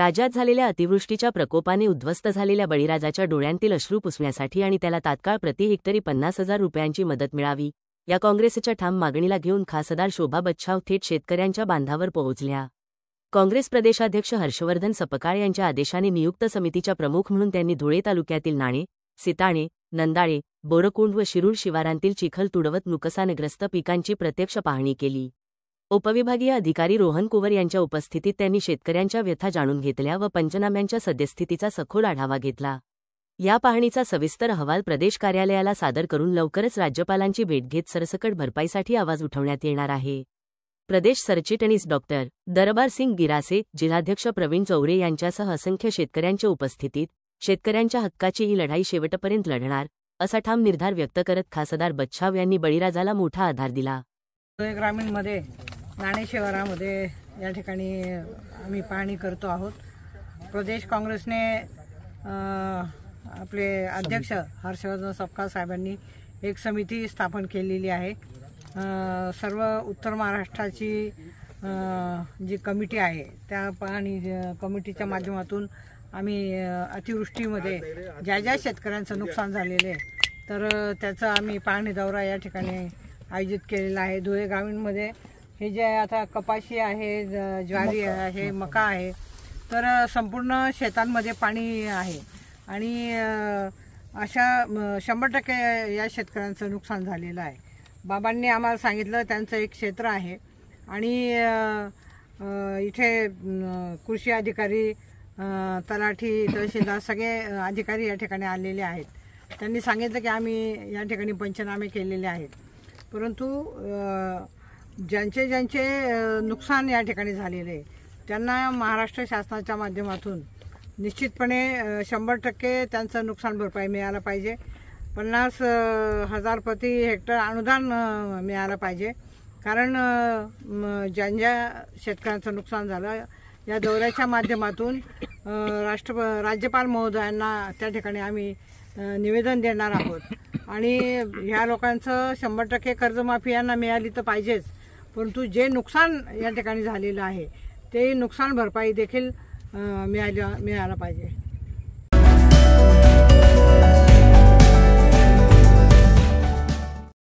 राज्यात झालेल्या अतिवृष्टीच्या प्रकोपाने उद्ध्वस्त झालेल्या बळीराजाच्या डोळ्यांतील अश्रू पुसण्यासाठी आणि त्याला तात्काळ प्रति हेक्टरी 50,000 रुपयांची मदत मिळावी या काँग्रेसच्या ठाम मागणीला घेऊन खासदार शोभा बच्छाव थेट शेतकऱ्यांच्या बांधावर पोहोचल्या। काँग्रेस प्रदेशाध्यक्ष हर्षवर्धन सपकाळ यांच्या आदेशाने नियुक्त समितीच्या प्रमुख म्हणून त्यांनी धुळे तालुक्यातील नाणे, सिताणे, नंदाळे, बोरकुंड व शिरूर शिवारांतील चिखल तुडवत नुकसानग्रस्त पिकांची प्रत्यक्ष पाहणी केली। उपविभागीय अधिकारी रोहन कुवर यांच्या उपस्थितीत त्यांनी शेतकऱ्यांच्या व्यथा जाणून घेतल्या व पंचनाम्यांच्या सद्यस्थितीचा सखोल आढावा घेतला। या पाहणीचा सविस्तर अहवाल प्रदेश कार्यालयाला सादर करून लवकरच राज्यपालांची भेट घेत सरसकट भरपाईसाठी आवाज उठवण्यात येणार आहे। प्रदेश सरचिटणीस डॉक्टर दरबार सिंग गिरासे, जिल्हाध्यक्ष प्रवीण चौरे यांच्यासह असंख्य शेतकऱ्यांच्या उपस्थितीत शेतकऱ्यांच्या हक्काची ही लढाई शेवटपर्यंत लढणार असा ठाम निर्धार व्यक्त करत खासदार बच्छाव यांनी बळीराजाला मोठा आधार दिला। ग्रामीणमध्ये नाणे शिवारामध्ये या ठिकाणी आम्ही पाहणी करतो आहोत। प्रदेश काँग्रेसने आपले अध्यक्ष हर्षवर्धन सपकाळ साहेबांनी एक समिती स्थापन केलेली आहे। सर्व उत्तर महाराष्ट्राची जी कमिटी आहे त्या पाहणी कमिटीच्या माध्यमातून आम्ही अतिवृष्टीमध्ये ज्या शेतकऱ्यांचं नुकसान झालेले तर त्याचं आम्ही पाहणी दौरा या ठिकाणी आयोजित केलेला आहे। धुळे ग्रामीणमध्ये हे जे आता कपाशी आहे, ज्वारी आहे, मका आहे, तर संपूर्ण शेतांमध्ये पाणी आहे आणि अशा 100% या शेतकऱ्यांचं नुकसान झालेलं आहे। बाबांनी आम्हाला सांगितलं त्यांचं एक क्षेत्र आहे आणि इथे कृषी अधिकारी, तलाठी, तहसीलदार सगळे अधिकारी या ठिकाणी आलेले आहेत। त्यांनी सांगितलं की आम्ही या ठिकाणी पंचनामे केलेले आहेत, परंतु ज्यांचे नुकसान या ठिकाणी झालेले आहे त्यांना महाराष्ट्र शासनाच्या माध्यमातून निश्चितपणे 100% त्यांचं नुकसान भरपाई मिळायला पाहिजे। 50,000 प्रति हेक्टर अनुदान मिळालं पाहिजे, कारण ज्या शेतकऱ्यांचं नुकसान झालं या दौऱ्याच्या माध्यमातून राज्यपाल महोदयांना त्या ठिकाणी आम्ही निवेदन देणार आहोत आणि ह्या लोकांचं 100% कर्जमाफी यांना मिळाली तर पाहिजेच, परंतु जे नुकसान या ठिकाणी झालेलं आहे ते नुकसान भरपाई देखील मिळायला पाहिजे।